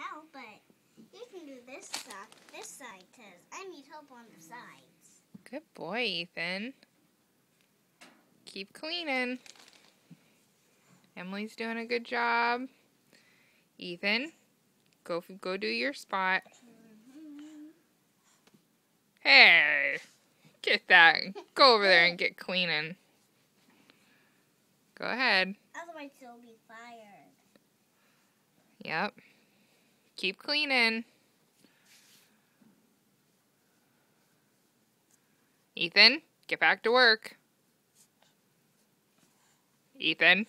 help, but you can do this side, because I need help on the sides. Good boy, Ethan. Keep cleaning. Emily's doing a good job. Ethan, go do your spot. Hey, get that. Go over there and get cleaning. Go ahead. Otherwise, you'll be fired. Yep. Keep cleaning. Ethan, get back to work. Ethan.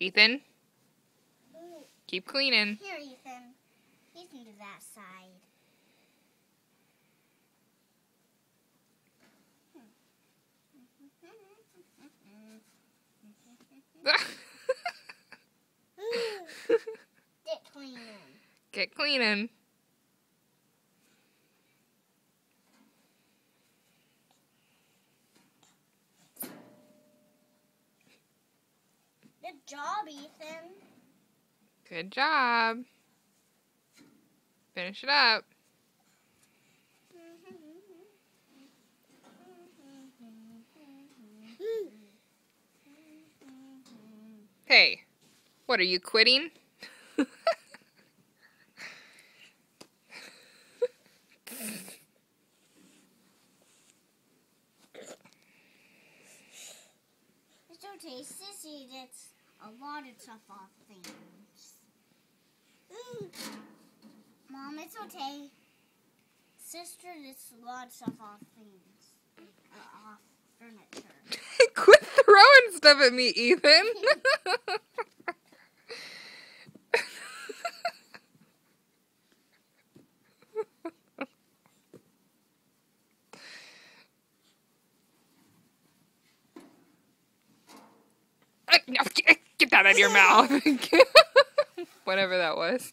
Ethan, keep cleaning. Here, Ethan. You can do that side. Get cleaning. Get cleaning. Good job, Ethan. Good job. Finish it up. Hey, what are you quitting? It's okay, Sissy gets a lot of stuff off things. Mom, it's okay. Sister gets a lot of stuff off things. Off furniture. Quit throwing stuff at me, Ethan. Get that out of your mouth. Whatever that was.